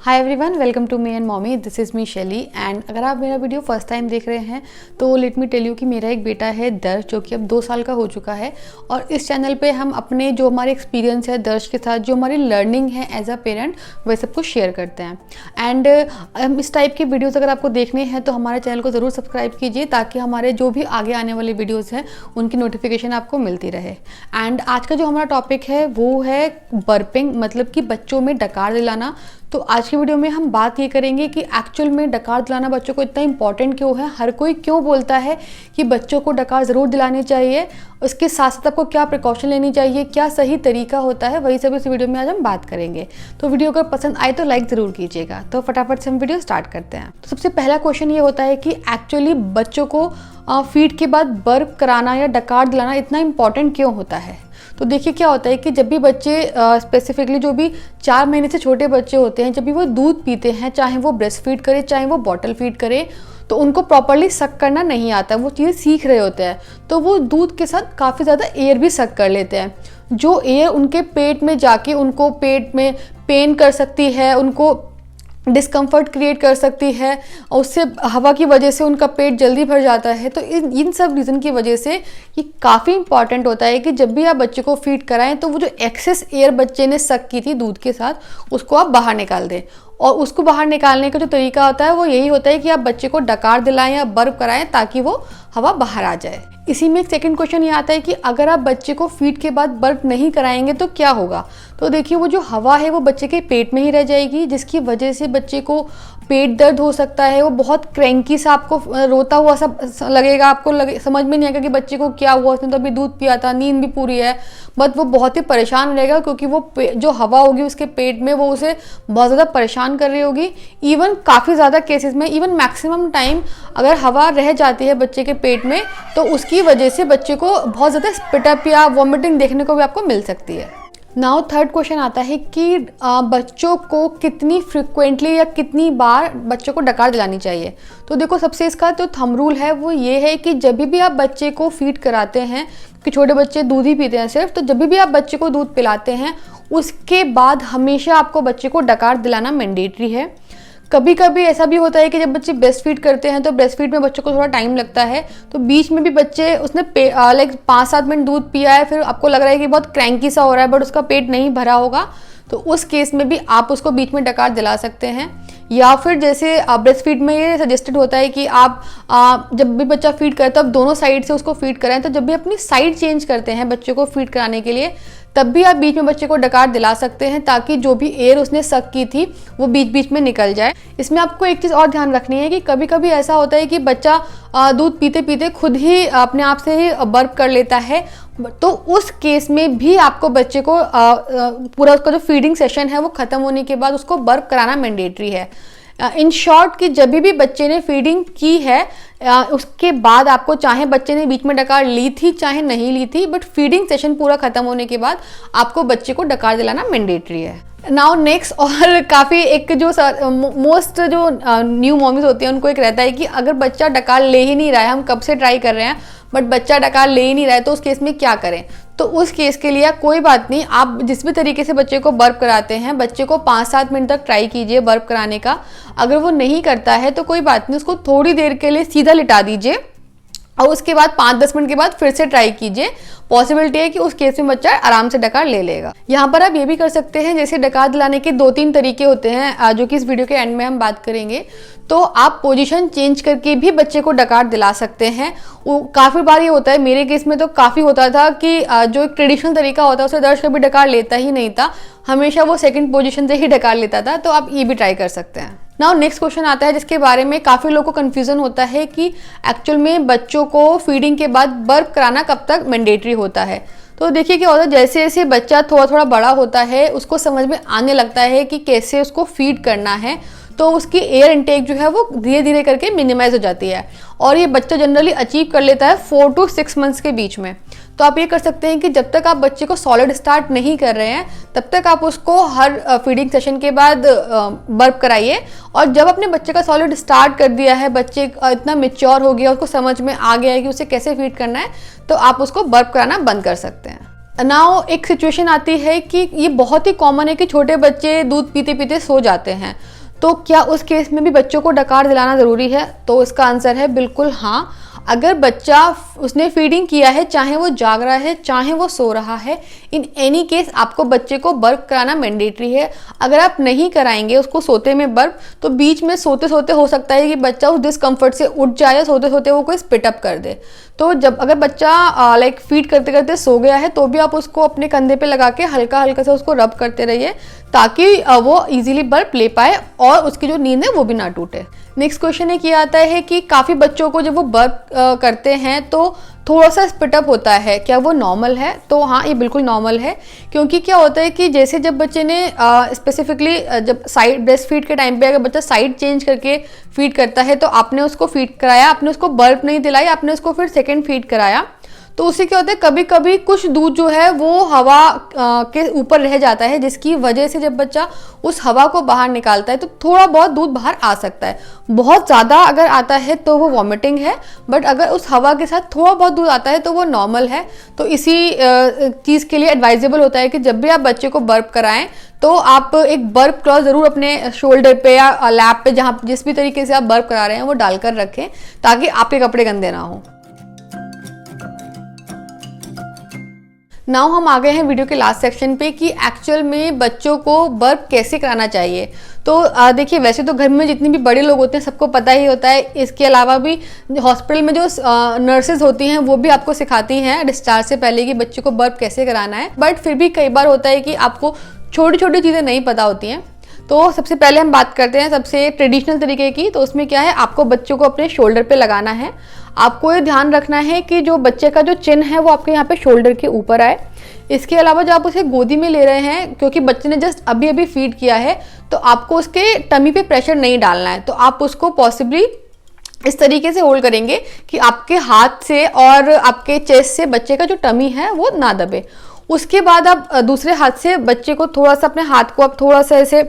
Hi everyone, welcome to me and mommy. This is me Shaili. And अगर आप मेरा video first time देख रहे हैं तो लेट मी टेल यू कि मेरा एक बेटा है दर्श, जो कि अब 2 साल का हो चुका है। और इस चैनल पे हम अपने जो हमारे एक्सपीरियंस है दर्श के साथ, जो हमारी लर्निंग है एज अ पेरेंट, वह सब कुछ शेयर करते हैं। एंड इस टाइप की वीडियोज़ अगर आपको देखने हैं तो हमारे चैनल को ज़रूर सब्सक्राइब कीजिए, ताकि हमारे जो भी आगे आने वाले वीडियोज़ हैं उनकी नोटिफिकेशन आपको मिलती रहे। एंड आज का जो हमारा टॉपिक है वो है बर्पिंग, मतलब कि बच्चों में डकार दिलाना। तो आज की वीडियो में हम बात ये करेंगे कि एक्चुअल में डकार दिलाना बच्चों को इतना इंपॉर्टेंट क्यों है, हर कोई क्यों बोलता है कि बच्चों को डकार ज़रूर दिलानी चाहिए, उसके साथ साथ आपको क्या प्रिकॉशन लेनी चाहिए, क्या सही तरीका होता है, वही सब इस वीडियो में आज हम बात करेंगे। तो वीडियो अगर पसंद आए तो लाइक ज़रूर कीजिएगा। तो फटाफट से हम वीडियो स्टार्ट करते हैं। तो सबसे पहला क्वेश्चन ये होता है कि एक्चुअली बच्चों को फीड के बाद बर्प कराना या डकार दिलाना इतना इंपॉर्टेंट क्यों होता है। तो देखिए क्या होता है कि जब भी बच्चे स्पेसिफिकली जो भी 4 महीने से छोटे बच्चे होते हैं, जब भी वो दूध पीते हैं, चाहे वो ब्रेस्ट फीड करे चाहे वो बॉटल फीड करे, तो उनको प्रॉपरली सक करना नहीं आता, वो चीज़ें सीख रहे होते हैं। तो वो दूध के साथ काफ़ी ज़्यादा एयर भी सक कर लेते हैं, जो एयर उनके पेट में जाके उनको पेट में पेन कर सकती है, उनको डिस्कम्फर्ट क्रिएट कर सकती है, और उससे हवा की वजह से उनका पेट जल्दी भर जाता है। तो इन सब रीज़न की वजह से ये काफ़ी इंपॉर्टेंट होता है कि जब भी आप बच्चे को फीड कराएं तो वो जो एक्सेस एयर बच्चे ने सक की थी दूध के साथ, उसको आप बाहर निकाल दें। और उसको बाहर निकालने का जो तरीका होता है वो यही होता है कि आप बच्चे को डकार दिलाएं या बर्प कराएं, ताकि वो हवा बाहर आ जाए। इसी में एक सेकंड क्वेश्चन ये आता है कि अगर आप बच्चे को फीड के बाद बर्प नहीं कराएंगे तो क्या होगा। तो देखिए, वो जो हवा है वो बच्चे के पेट में ही रह जाएगी, जिसकी वजह से बच्चे को पेट दर्द हो सकता है। वो बहुत क्रैंकी सा आपको रोता हुआ सा लगेगा, आपको समझ में नहीं आएगा कि बच्चे को क्या हुआ, उसने तो अभी दूध पिया था, नींद भी पूरी है, बट वो बहुत ही परेशान रहेगा, क्योंकि वो जो हवा होगी उसके पेट में वो उसे बहुत ज़्यादा परेशान कर रही होगी। इवन काफ़ी ज़्यादा केसेस में, इवन मैक्सिमम टाइम अगर हवा रह जाती है बच्चे के पेट में, तो उसकी वजह से बच्चे को बहुत ज़्यादा स्पिटअप या वॉमिटिंग देखने को भी आपको मिल सकती है। नाउ थर्ड क्वेश्चन आता है कि बच्चों को कितनी फ्रिक्वेंटली या कितनी बार बच्चों को डकार दिलानी चाहिए। तो देखो, सबसे इसका जो थंब रूल है वो ये है कि जब भी आप बच्चे को फीड कराते हैं, कि छोटे बच्चे दूध ही पीते हैं सिर्फ, तो जब भी आप बच्चे को दूध पिलाते हैं उसके बाद हमेशा आपको बच्चे को डकार दिलाना मैंडेटरी है। कभी कभी ऐसा भी होता है कि जब बच्चे ब्रेस्ट फीड करते हैं तो ब्रेस्ट फीड में बच्चों को थोड़ा टाइम लगता है, तो बीच में भी बच्चे उसने लाइक 5-7 मिनट दूध पिया है, फिर आपको लग रहा है कि बहुत क्रैंकी सा हो रहा है, बट उसका पेट नहीं भरा होगा, तो उस केस में भी आप उसको बीच में डकार दिला सकते हैं। या फिर जैसे ब्रेस्ट फीड में ये सजेस्टेड होता है कि आप जब भी बच्चा फीड करे तब दोनों साइड से उसको फीड कराएं। तो जब भी अपनी साइड चेंज करते हैं बच्चे को फीड कराने के लिए, तब भी आप बीच में बच्चे को डकार दिला सकते हैं, ताकि जो भी एयर उसने सक की थी वो बीच बीच में निकल जाए। इसमें आपको एक चीज़ और ध्यान रखनी है कि कभी कभी ऐसा होता है कि बच्चा दूध पीते पीते खुद ही अपने आप से ही बर्प कर लेता है, तो उस केस में भी आपको बच्चे को पूरा उसका जो फीडिंग सेशन है वो ख़त्म होने के बाद उसको बर्प कराना मैंडेटरी है। इन शॉर्ट कि जब भी बच्चे ने फीडिंग की है उसके बाद आपको, चाहे बच्चे ने बीच में डकार ली थी चाहे नहीं ली थी, बट फीडिंग सेशन पूरा खत्म होने के बाद आपको बच्चे को डकार दिलाना मैंडेटरी है। नाउ नेक्स्ट, और काफ़ी एक जो मोस्ट जो न्यू मॉमीज होती हैं उनको एक रहता है कि अगर बच्चा डकार ले ही नहीं रहा है, हम कब से ट्राई कर रहे हैं बट बच्चा डकार ले ही नहीं रहा है, तो उस केस में क्या करें। तो उस केस के लिए कोई बात नहीं, आप जिस भी तरीके से बच्चे को बर्प कराते हैं, बच्चे को 5-7 मिनट तक ट्राई कीजिए बर्प कराने का। अगर वो नहीं करता है तो कोई बात नहीं, उसको थोड़ी देर के लिए सीधा लिटा दीजिए और उसके बाद 5-10 मिनट के बाद फिर से ट्राई कीजिए। पॉसिबिलिटी है कि उस केस में बच्चा आराम से डकार ले लेगा। यहाँ पर आप ये भी कर सकते हैं, जैसे डकार दिलाने के 2-3 तरीके होते हैं, जो कि इस वीडियो के एंड में हम बात करेंगे। तो आप पोजीशन चेंज करके भी बच्चे को डकार दिला सकते हैं। वो काफ़ी बार ये होता है, मेरे केस में तो काफ़ी होता था कि जो एक ट्रेडिशनल तरीका होता है उससे दर्श कभी डकार लेता ही नहीं था, हमेशा वो सेकंड पोजीशन से ही डकार लेता था। तो आप ये भी ट्राई कर सकते हैं। नाउ नेक्स्ट क्वेश्चन आता है जिसके बारे में काफ़ी लोगों को कन्फ्यूजन होता है कि एक्चुअल में बच्चों को फीडिंग के बाद बर्प कराना कब तक मैंडेटरी होता है। तो देखिए क्या होता है, जैसे जैसे बच्चा थोड़ा थोड़ा बड़ा होता है उसको समझ में आने लगता है कि कैसे उसको फीड करना है, तो उसकी एयर इनटेक जो है वो धीरे धीरे करके मिनिमाइज हो जाती है, और ये बच्चा जनरली अचीव कर लेता है 4 to 6 मंथ्स के बीच में। तो आप ये कर सकते हैं कि जब तक आप बच्चे को सॉलिड स्टार्ट नहीं कर रहे हैं तब तक आप उसको हर फीडिंग सेशन के बाद बर्प कराइए, और जब अपने बच्चे का सॉलिड स्टार्ट कर दिया है, बच्चे इतना मेच्योर हो गया, उसको समझ में आ गया है कि उसे कैसे फीड करना है, तो आप उसको बर्प कराना बंद कर सकते हैं। नाउ एक सिचुएशन आती है कि ये बहुत ही कॉमन है कि छोटे बच्चे दूध पीते पीते सो जाते हैं, तो क्या उस केस में भी बच्चों को डकार दिलाना ज़रूरी है? तो इसका आंसर है बिल्कुल हाँ। अगर बच्चा उसने फीडिंग किया है, चाहे वो जाग रहा है चाहे वो सो रहा है, इन एनी केस आपको बच्चे को बर्प कराना मैंडेटरी है। अगर आप नहीं कराएंगे उसको सोते में बर्प, तो बीच में सोते सोते हो सकता है कि बच्चा उस डिस्कम्फर्ट से उठ जाए या सोते सोते वो कोई स्पिट अप कर दे। तो जब अगर बच्चा लाइक फीड करते करते सो गया है तो भी आप उसको अपने कंधे पे लगा के हल्का हल्का से उसको रब करते रहिए, ताकि वो इजीली बर्प ले पाए और उसकी जो नींद है वो भी ना टूटे। नेक्स्ट क्वेश्चन एक ये आता है कि काफ़ी बच्चों को जब वो बर्प करते हैं तो थोड़ा सा स्पिटअप होता है, क्या वो नॉर्मल है? तो हाँ, ये बिल्कुल नॉर्मल है, क्योंकि क्या होता है कि जैसे जब बच्चे ने स्पेसिफिकली जब साइड ब्रेस्ट फीड के टाइम पे अगर बच्चा साइड चेंज करके फीड करता है तो आपने उसको फीड कराया, आपने उसको बर्प नहीं दिलाई, आपने उसको फिर सेकेंड फीड कराया, तो उससे क्या होता है कभी कभी कुछ दूध जो है वो हवा के ऊपर रह जाता है, जिसकी वजह से जब बच्चा उस हवा को बाहर निकालता है तो थोड़ा बहुत दूध बाहर आ सकता है। बहुत ज़्यादा अगर आता है तो वो वॉमिटिंग है, बट अगर उस हवा के साथ थोड़ा बहुत दूध आता है तो वो नॉर्मल है। तो इसी चीज़ के लिए एडवाइजेबल होता है कि जब भी आप बच्चे को बर्प कराएं तो आप एक बर्प क्लॉथ ज़रूर अपने शोल्डर पे या लैप पे, जहाँ जिस भी तरीके से आप बर्प करा रहे हैं वो डालकर रखें, ताकि आपके कपड़े गंदे ना हों। नाउ हम आ गए हैं वीडियो के लास्ट सेक्शन पे कि एक्चुअल में बच्चों को बर्प कैसे कराना चाहिए। तो देखिए, वैसे तो घर में जितने भी बड़े लोग होते हैं सबको पता ही होता है, इसके अलावा भी हॉस्पिटल में जो नर्सेज होती हैं वो भी आपको सिखाती हैं डिस्चार्ज से पहले कि बच्चे को बर्प कैसे कराना है। बट फिर भी कई बार होता है कि आपको छोटी छोटी चीज़ें नहीं पता होती हैं। तो सबसे पहले हम बात करते हैं सबसे ट्रेडिशनल तरीके की। तो उसमें क्या है, आपको बच्चों को अपने शोल्डर पे लगाना है। आपको ये ध्यान रखना है कि जो बच्चे का जो चिन है वो आपके यहाँ पे शोल्डर के ऊपर आए। इसके अलावा जब आप उसे गोदी में ले रहे हैं, क्योंकि बच्चे ने जस्ट अभी अभी फीड किया है, तो आपको उसके टमी पे प्रेशर नहीं डालना है। तो आप उसको पॉसिबली इस तरीके से होल्ड करेंगे कि आपके हाथ से और आपके चेस्ट से बच्चे का जो टमी है वो ना दबे। उसके बाद आप दूसरे हाथ से बच्चे को थोड़ा सा, अपने हाथ को आप थोड़ा सा ऐसे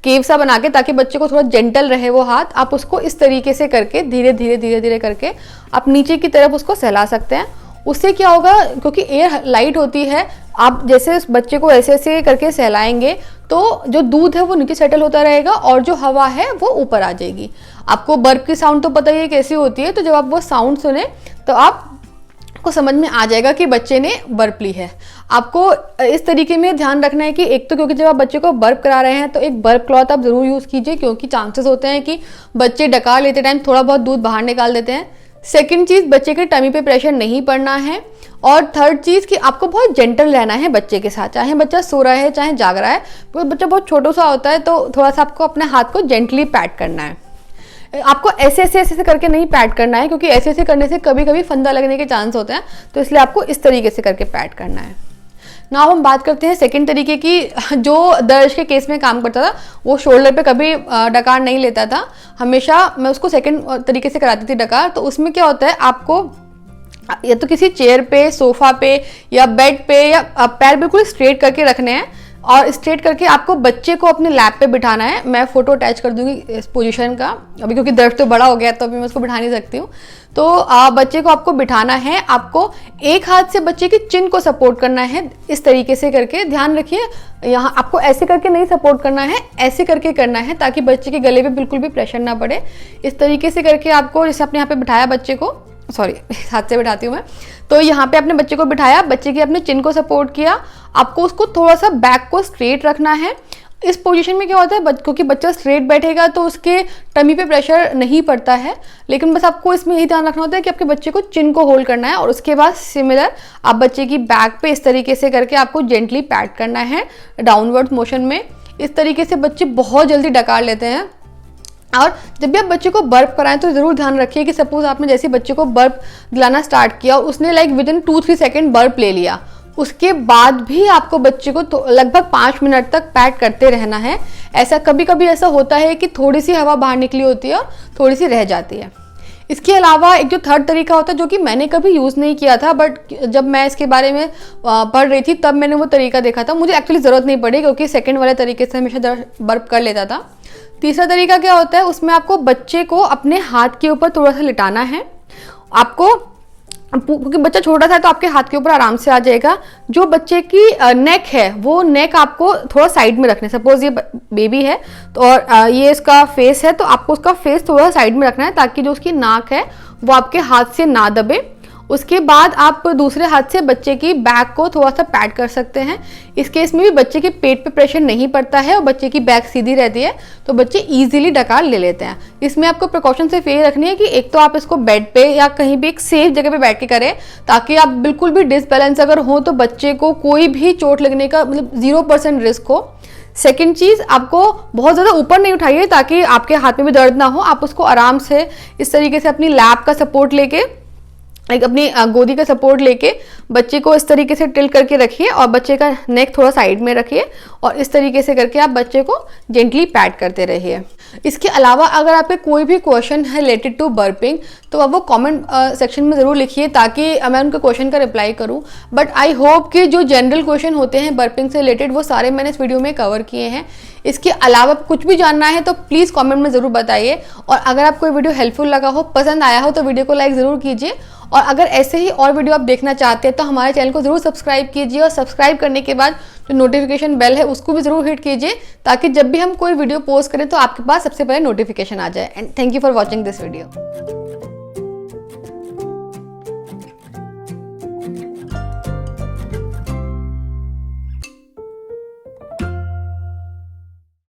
केव सा बना के, ताकि बच्चे को थोड़ा जेंटल रहे वो हाथ, आप उसको इस तरीके से करके धीरे धीरे धीरे धीरे करके आप नीचे की तरफ उसको सहला सकते हैं। उससे क्या होगा, क्योंकि एयर लाइट होती है, आप जैसे उस बच्चे को ऐसे ऐसे करके सहलाएंगे तो जो दूध है वो नीचे सेटल होता रहेगा और जो हवा है वो ऊपर आ जाएगी। आपको बर्प की साउंड तो पता ही है कैसी होती है, तो जब आप वो साउंड सुने तो आपको समझ में आ जाएगा कि बच्चे ने बर्प ली है। आपको इस तरीके में ध्यान रखना है कि एक तो, क्योंकि जब आप बच्चे को बर्प करा रहे हैं तो एक बर्प क्लॉथ आप ज़रूर यूज़ कीजिए, क्योंकि चांसेस होते हैं कि बच्चे डकार लेते टाइम थोड़ा बहुत दूध बाहर निकाल देते हैं। सेकंड चीज़, बच्चे के टमी पे प्रेशर नहीं पड़ना है। और थर्ड चीज़ कि आपको बहुत जेंटल रहना है बच्चे के साथ, चाहे बच्चा सो रहा है चाहे जाग रहा है। तो बच्चा बहुत छोटा सा होता है तो थोड़ा सा आपको अपने हाथ को जेंटली पैट करना है। आपको ऐसे ऐसे ऐसे करके नहीं पैट करना है, क्योंकि ऐसे ऐसे करने से कभी कभी फंदा लगने के चांस होते हैं, तो इसलिए आपको इस तरीके से करके पैट करना है। नाउ हम बात करते हैं सेकंड तरीके की, जो दर्ज के केस में काम करता था वो शोल्डर पे कभी डकार नहीं लेता था, हमेशा मैं उसको सेकंड तरीके से कराती थी डकार। तो उसमें क्या होता है, आपको या तो किसी चेयर पे, सोफा पे या बेड पे, या पैर बिल्कुल स्ट्रेट करके रखने हैं और स्ट्रेट करके आपको बच्चे को अपने लैप पे बिठाना है। मैं फोटो अटैच कर दूंगी इस पोजीशन का, अभी क्योंकि दर्द तो बड़ा हो गया तो अभी मैं उसको बिठा नहीं सकती हूँ। तो बच्चे को आपको बिठाना है, आपको एक हाथ से बच्चे की चिन को सपोर्ट करना है, इस तरीके से करके। ध्यान रखिए, यहाँ आपको ऐसे करके नहीं सपोर्ट करना है, ऐसे करके करना है, ताकि बच्चे के गले पे बिल्कुल भी प्रेशर ना पड़े। इस तरीके से करके आपको, जैसे आपने यहाँ पे बिठाया बच्चे को, सॉरी हाथ से बिठाती हूँ मैं, तो यहाँ पे अपने बच्चे को बिठाया, बच्चे की अपने चिन को सपोर्ट किया, आपको उसको थोड़ा सा बैक को स्ट्रेट रखना है। इस पोजीशन में क्या होता है, क्योंकि बच्चा स्ट्रेट बैठेगा तो उसके टमी पे प्रेशर नहीं पड़ता है, लेकिन बस आपको इसमें यही ध्यान रखना होता है कि आपके बच्चे को चिन को होल्ड करना है और उसके बाद सिमिलर आप बच्चे की बैक पे इस तरीके से करके आपको जेंटली पैट करना है डाउनवर्ड मोशन में। इस तरीके से बच्चे बहुत जल्दी डकार लेते हैं। और जब भी आप बच्चे को बर्प कराएं तो ज़रूर ध्यान रखिए कि सपोज आपने जैसे बच्चे को बर्प दिलाना स्टार्ट किया, उसने लाइक विदिन 2-3 सेकेंड बर्प ले लिया, उसके बाद भी आपको बच्चे को तो लगभग 5 मिनट तक पैट करते रहना है। ऐसा कभी कभी ऐसा होता है कि थोड़ी सी हवा बाहर निकली होती है और थोड़ी सी रह जाती है। इसके अलावा एक जो थर्ड तरीका होता है, जो कि मैंने कभी यूज़ नहीं किया था, बट जब मैं इसके बारे में पढ़ रही थी तब मैंने वो तरीका देखा था। मुझे एक्चुअली ज़रूरत नहीं पड़ी, क्योंकि सेकेंड वाले तरीके से हमेशा बर्प कर लेता था। तीसरा तरीका क्या होता है, उसमें आपको बच्चे को अपने हाथ के ऊपर थोड़ा सा लिटाना है। आपको क्योंकि बच्चा छोटा सा है तो आपके हाथ के ऊपर आराम से आ जाएगा। जो बच्चे की नेक है वो नेक आपको थोड़ा साइड में रखना है। सपोज ये बेबी है तो और ये इसका फेस है, तो आपको उसका फेस थोड़ा साइड में रखना है ताकि जो उसकी नाक है वो आपके हाथ से ना दबे। उसके बाद आप दूसरे हाथ से बच्चे की बैक को थोड़ा सा पैड कर सकते हैं। इस केस में भी बच्चे के पेट पे प्रेशर नहीं पड़ता है और बच्चे की बैक सीधी रहती है, तो बच्चे इजीली डकार ले लेते हैं। इसमें आपको प्रिकॉशन सिर्फ ये रखनी है कि एक तो आप इसको बेड पे या कहीं भी एक सेफ जगह पे बैठ के करें, ताकि आप बिल्कुल भी डिसबैलेंस अगर हो तो बच्चे को कोई भी चोट लगने का मतलब 0% रिस्क हो। सेकेंड चीज़, आपको बहुत ज़्यादा ऊपर नहीं उठाइए ताकि आपके हाथ में भी दर्द ना हो। आप उसको आराम से इस तरीके से अपनी लैप का सपोर्ट लेके, एक अपनी गोदी का सपोर्ट लेके बच्चे को इस तरीके से टिल्ट करके रखिए और बच्चे का नेक थोड़ा साइड में रखिए और इस तरीके से करके आप बच्चे को जेंटली पैड करते रहिए। इसके अलावा अगर आपके कोई भी क्वेश्चन है रिलेटेड टू बर्पिंग तो आप वो कमेंट सेक्शन में ज़रूर लिखिए ताकि मैं उनके क्वेश्चन का रिप्लाई करूं। बट आई होप कि जो जनरल क्वेश्चन होते हैं बर्पिंग से रिलेटेड वो सारे मैंने इस वीडियो में कवर किए हैं। इसके अलावा कुछ भी जानना है तो प्लीज़ कमेंट में ज़रूर बताइए। और अगर आपको वीडियो हेल्पफुल लगा हो, पसंद आया हो, तो वीडियो को लाइक ज़रूर कीजिए। और अगर ऐसे ही और वीडियो आप देखना चाहते हैं तो हमारे चैनल को ज़रूर सब्सक्राइब कीजिए और सब्सक्राइब करने के बाद जो नोटिफिकेशन बेल है उसको भी ज़रूर हिट कीजिए ताकि जब भी हम कोई वीडियो पोस्ट करें तो आपके पास सबसे पहले नोटिफिकेशन आ जाए। And thank you for watching this video.